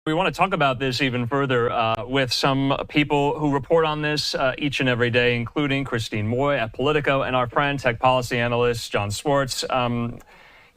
We want to talk about this even further with some people who report on this each and every day, including Christine Moy at Politico and our friend, tech policy analyst John Swartz. You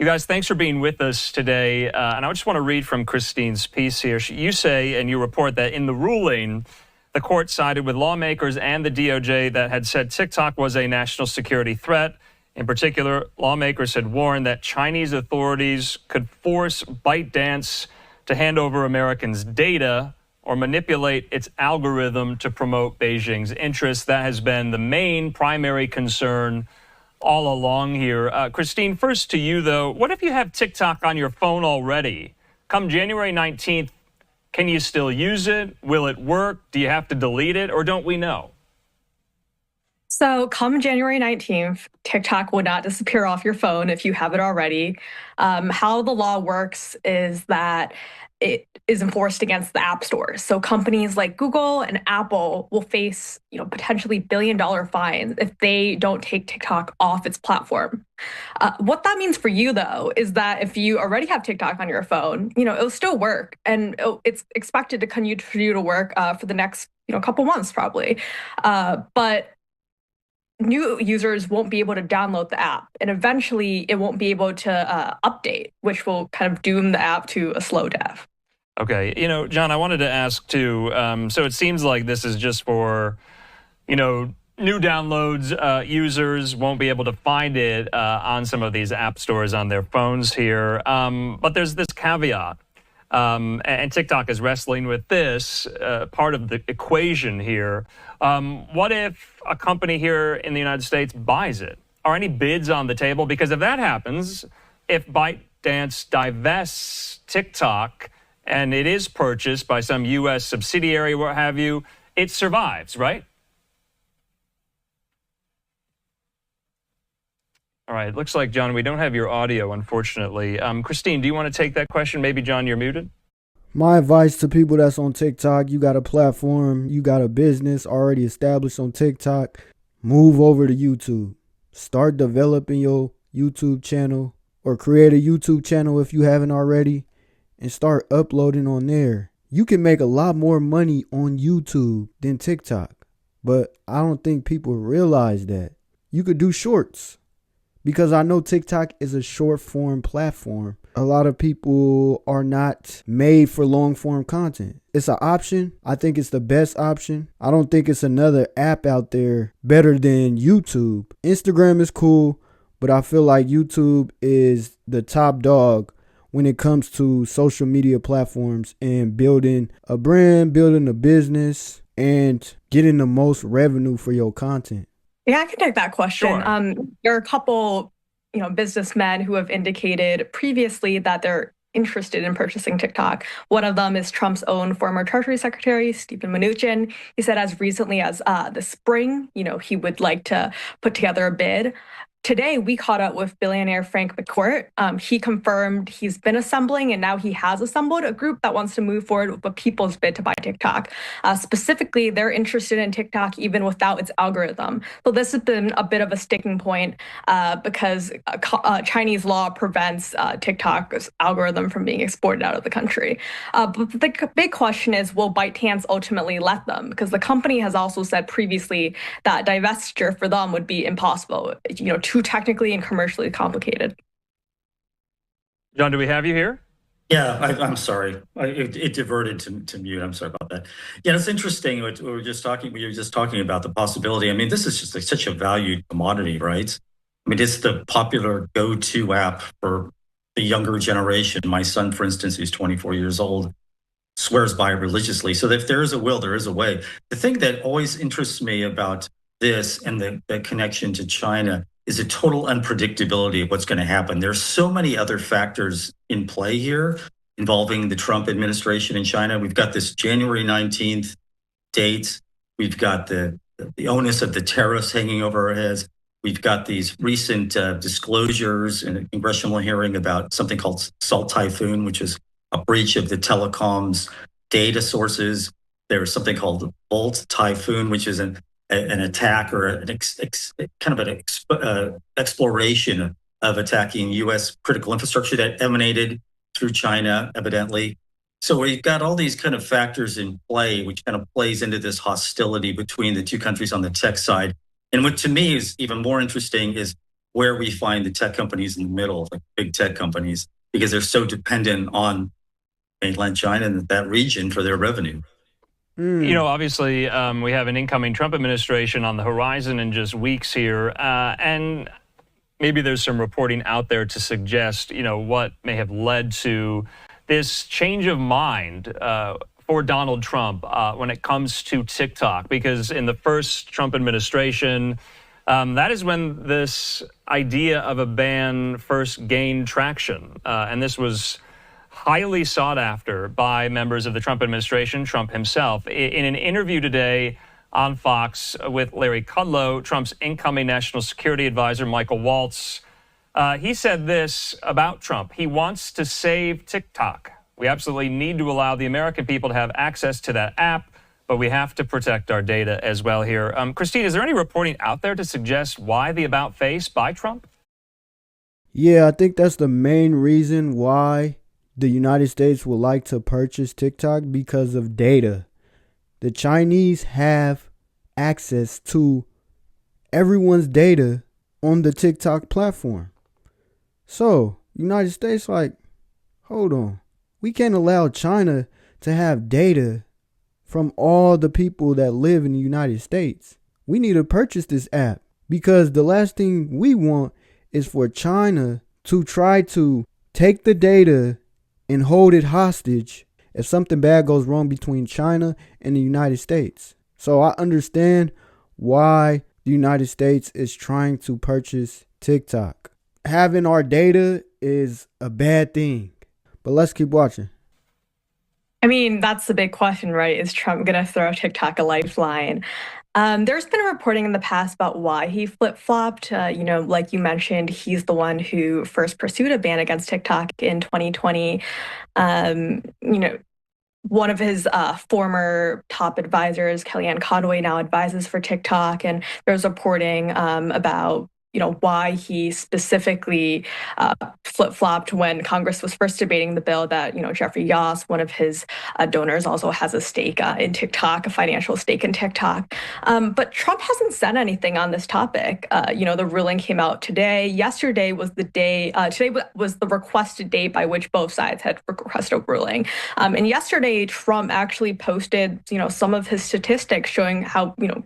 guys, thanks for being with us today. And I just want to read from Christine's piece here. You say, and you report that in the ruling, the court sided with lawmakers and the DOJ that had said TikTok was a national security threat. In particular, lawmakers had warned that Chinese authorities could force ByteDance to hand over Americans' data or manipulate its algorithm to promote Beijing's interests. That has been the main primary concern all along here. Christine, first to you, though. What if you have TikTok on your phone already? Come January 19th, can you still use it? Will it work? Do you have to delete it, or don't we know? So come January 19th, TikTok will not disappear off your phone if you have it already. How the law works is that it is enforced against the app stores. So companies like Google and Apple will face, potentially billion-dollar fines if they don't take TikTok off its platform. What that means for you, though, is that if you already have TikTok on your phone, it'll still work, and it's expected to continue to work for the next, couple months probably. But new users won't be able to download the app, and eventually it won't be able to update, which will kind of doom the app to a slow death. Okay. John, I wanted to ask too, so it seems like this is just for, new downloads. Users won't be able to find it on some of these app stores on their phones here. But there's this caveat, and TikTok is wrestling with this part of the equation here. What if a company here in the United States buys it? Are any bids on the table? Because if that happens, if ByteDance divests TikTok and it is purchased by some U.S. subsidiary, what have you, it survives, right? All right, it looks like, John, we don't have your audio, unfortunately. Christine, do you want to take that question? Maybe, John, you're muted. My advice to people that's on TikTok, you got a platform, you got a business already established on TikTok, move over to YouTube. Start developing your YouTube channel, or create a YouTube channel if you haven't already, and start uploading on there. You can make a lot more money on YouTube than TikTok, but I don't think people realize that. You could do shorts, because I know TikTok is a short form platform. A lot of people are not made for long form content. It's an option. I think it's the best option. I don't think it's another app out there better than YouTube. Instagram is cool, but I feel like YouTube is the top dog when it comes to social media platforms and building a brand, building a business, and getting the most revenue for your content. Yeah, I can take that question. Sure. There are a couple, businessmen who have indicated previously that they're interested in purchasing TikTok. One of them is Trump's own former Treasury Secretary, Steven Mnuchin. He said as recently as the spring, he would like to put together a bid. Today, we caught up with billionaire Frank McCourt. He confirmed he's been assembling, and now he has assembled a group that wants to move forward with a people's bid to buy TikTok. Specifically, they're interested in TikTok even without its algorithm. So this has been a bit of a sticking point because Chinese law prevents TikTok's algorithm from being exported out of the country. But the big question is, will ByteDance ultimately let them? Because the company has also said previously that divestiture for them would be impossible. Too technically and commercially complicated. John, do we have you here? Yeah, I'm sorry. It diverted to mute. I'm sorry about that. Yeah, it's interesting. We were just talking about the possibility. I mean, this is just such a valued commodity, right? I mean, it's the popular go-to app for the younger generation. My son, for instance, who's 24 years old, swears by it religiously. So if there is a will, there is a way. The thing that always interests me about this and the connection to China is a total unpredictability of what's going to happen. There's so many other factors in play here involving the Trump administration in China. We've got this January 19th date. We've got the onus of the tariffs hanging over our heads. We've got these recent disclosures in a congressional hearing about something called Salt Typhoon, which is a breach of the telecom's data sources. There's something called Volt Typhoon, which is an attack or an exploration of attacking U.S. critical infrastructure that emanated through China, evidently. So we've got all these kind of factors in play, which kind of plays into this hostility between the two countries on the tech side. And what to me is even more interesting is where we find the tech companies in the middle, like big tech companies, because they're so dependent on mainland China and that region for their revenue. You know, obviously, we have an incoming Trump administration on the horizon in just weeks here, and maybe there's some reporting out there to suggest, you know, what may have led to this change of mind for Donald Trump when it comes to TikTok. Because in the first Trump administration, that is when this idea of a ban first gained traction, and this was highly sought after by members of the Trump administration, Trump himself. In an interview today on Fox with Larry Kudlow, Trump's incoming national security advisor, Michael Waltz, he said this about Trump. He wants to save TikTok. We absolutely need to allow the American people to have access to that app, but we have to protect our data as well here. Christine, is there any reporting out there to suggest why the about face by Trump? Yeah, I think that's the main reason why the United States would like to purchase TikTok, because of data. The Chinese have access to everyone's data on the TikTok platform. So, United States like, hold on. We can't allow China to have data from all the people that live in the United States. We need to purchase this app, because the last thing we want is for China to try to take the data and hold it hostage if something bad goes wrong between China and the United States. So I understand why the United States is trying to purchase TikTok. Having our data is a bad thing, but let's keep watching. I mean, that's the big question, right? Is Trump going to throw TikTok a lifeline? There's been reporting in the past about why he flip-flopped. You know, like you mentioned, he's the one who first pursued a ban against TikTok in 2020. You know, one of his former top advisors, Kellyanne Conway, now advises for TikTok, and there's reporting about, you know, why he specifically flip-flopped when Congress was first debating the bill, that, you know, Jeffrey Yoss, one of his donors, also has a stake in TikTok, a financial stake in TikTok. But Trump hasn't said anything on this topic. You know, the ruling came out today. Yesterday was the day, today was the requested date by which both sides had requested a ruling. And yesterday, Trump actually posted, you know, some of his statistics showing how, you know,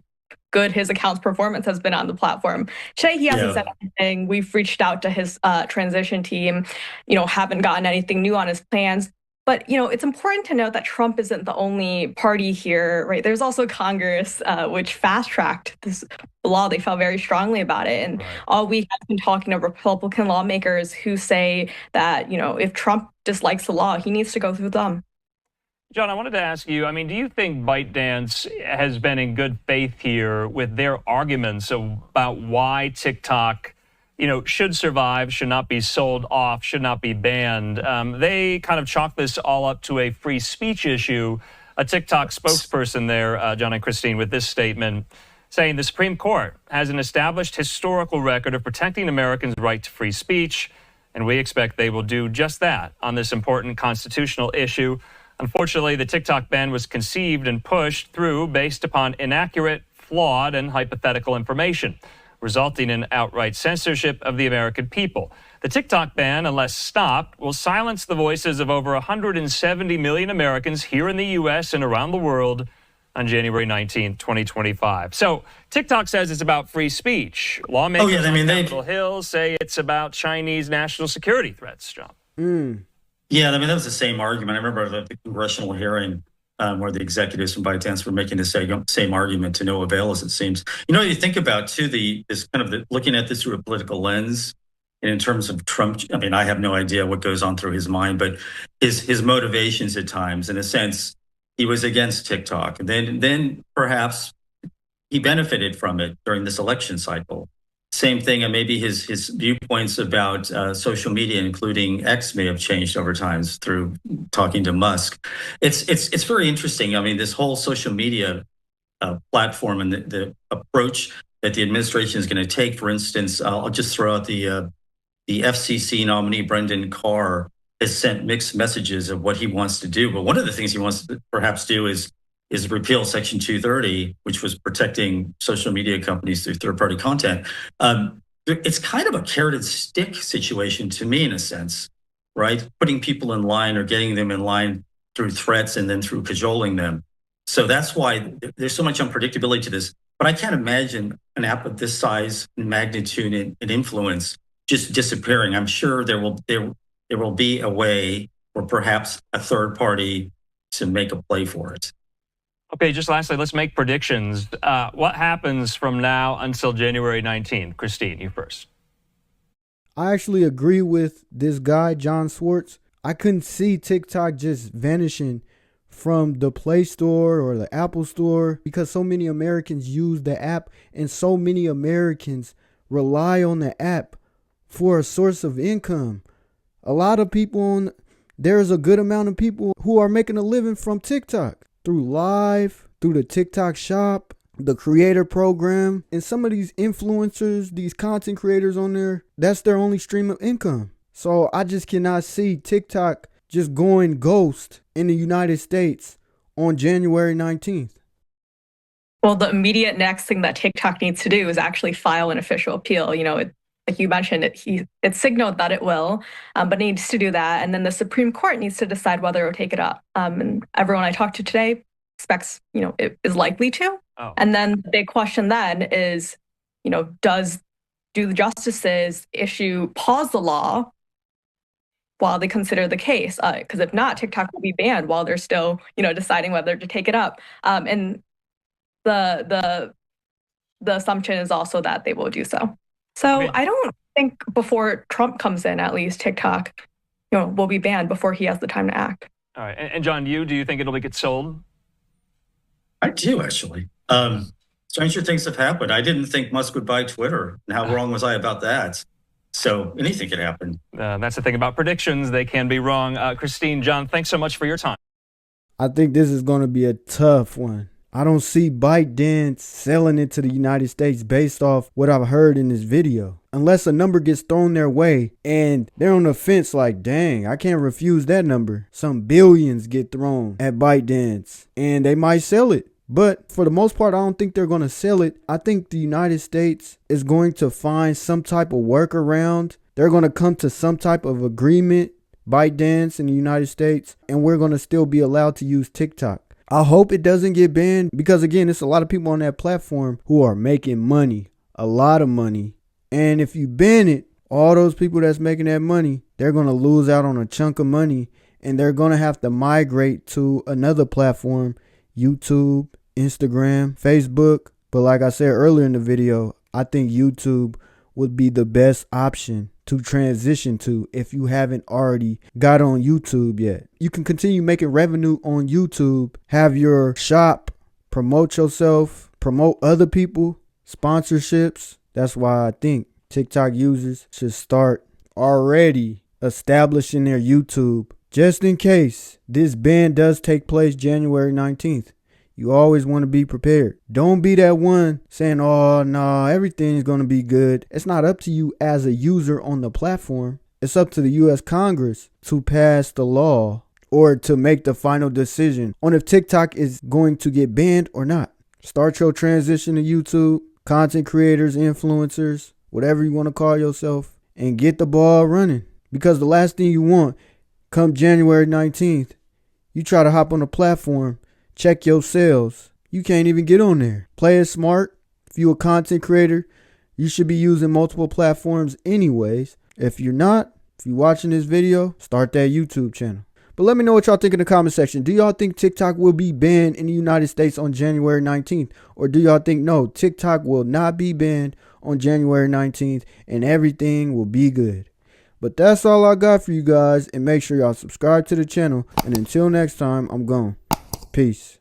good his account's performance has been on the platform. Today, he hasn't said anything. We've reached out to his transition team, you know, haven't gotten anything new on his plans. But, you know, it's important to note that Trump isn't the only party here, right? There's also Congress, which fast-tracked this law. They felt very strongly about it. And all week I've been talking to Republican lawmakers who say that, you know, if Trump dislikes the law, he needs to go through them. John, I wanted to ask you, I mean, do you think ByteDance has been in good faith here with their arguments about why TikTok, you know, should survive, should not be sold off, should not be banned? They kind of chalk this all up to a free speech issue. A TikTok spokesperson there, John and Christine, with this statement, saying the Supreme Court has an established historical record of protecting Americans' right to free speech, and we expect they will do just that on this important constitutional issue. Unfortunately, the TikTok ban was conceived and pushed through based upon inaccurate, flawed, and hypothetical information, resulting in outright censorship of the American people. The TikTok ban, unless stopped, will silence the voices of over 170 million Americans here in the U.S. and around the world on January 19, 2025. So TikTok says it's about free speech. Lawmakers on Capitol Hill say it's about Chinese national security threats, John. Yeah, I mean, that was the same argument. I remember the congressional hearing where the executives from ByteDance were making the same argument to no avail, as it seems. You know, you think about, too, looking at this through a political lens, and in terms of Trump, I mean, I have no idea what goes on through his mind, but his motivations at times, in a sense, he was against TikTok. And then perhaps he benefited from it during this election cycle. Same thing, and maybe his viewpoints about social media, including X, may have changed over time through talking to Musk. It's very interesting. I mean, this whole social media platform and the approach that the administration is going to take. For instance, I'll just throw out the FCC nominee Brendan Carr has sent mixed messages of what he wants to do. But one of the things he wants to perhaps do is repeal Section 230, which was protecting social media companies through third-party content. It's kind of a carrot and stick situation to me, in a sense, right? Putting people in line or getting them in line through threats and then through cajoling them. So that's why there's so much unpredictability to this. But I can't imagine an app of this size and magnitude and influence just disappearing. I'm sure there will be a way, or perhaps a third party, to make a play for it. Okay, just lastly, let's make predictions. What happens from now until January 19th? Christine, you first. I actually agree with this guy, John Swartz. I couldn't see TikTok just vanishing from the Play Store or the Apple Store because so many Americans use the app and so many Americans rely on the app for a source of income. A lot of people there's a good amount of people who are making a living from TikTok through Live, through the TikTok Shop, the creator program, and some of these influencers, these content creators on there, that's their only stream of income. So I just cannot see TikTok just going ghost in the United States on January 19th. Well, the immediate next thing that TikTok needs to do is actually file an official appeal. Like you mentioned, it signaled that it will, but it needs to do that. And then the Supreme Court needs to decide whether it will take it up. And everyone I talked to today expects, it is likely to. Oh. And then the big question then is, do the justices pause the law while they consider the case? Because if not, TikTok will be banned while they're still, deciding whether to take it up. And the assumption is also that they will do so. So Okay. I don't think before Trump comes in, at least TikTok, will be banned before he has the time to act. All right. And John, do you think it'll get sold? I do, actually. Stranger things have happened. I didn't think Musk would buy Twitter. And how wrong was I about that? So anything could happen. That's the thing about predictions. They can be wrong. Christine, John, thanks so much for your time. I think this is going to be a tough one. I don't see ByteDance selling it to the United States based off what I've heard in this video. Unless a number gets thrown their way and they're on the fence like, dang, I can't refuse that number. Some billions get thrown at ByteDance and they might sell it. But for the most part, I don't think they're going to sell it. I think the United States is going to find some type of workaround. They're going to come to some type of agreement, ByteDance in the United States, and we're going to still be allowed to use TikTok. I hope it doesn't get banned because, again, it's a lot of people on that platform who are making money, a lot of money. And if you ban it, all those people that's making that money, they're going to lose out on a chunk of money and they're going to have to migrate to another platform, YouTube, Instagram, Facebook. But like I said earlier in the video, I think YouTube would be the best option to transition to if you haven't already got on YouTube yet. You can continue making revenue on YouTube, have your shop, promote yourself, promote other people, sponsorships. That's why I think TikTok users should start already establishing their YouTube just in case this ban does take place January 19th. You always want to be prepared. Don't be that one saying, oh, no, everything's going to be good. It's not up to you as a user on the platform. It's up to the U.S. Congress to pass the law or to make the final decision on if TikTok is going to get banned or not. Start your transition to YouTube, content creators, influencers, whatever you want to call yourself, and get the ball running. Because the last thing you want come January 19th, you try to hop on the platform, check your sales. You can't even get on there. Play it smart. If you're a content creator, you should be using multiple platforms anyways. If you're not, if you're watching this video, start that YouTube channel. But let me know what y'all think in the comment section. Do y'all think TikTok will be banned in the United States on January 19th? Or do y'all think no, TikTok will not be banned on January 19th and everything will be good? But that's all I got for you guys. And make sure y'all subscribe to the channel. And until next time, I'm gone. Peace.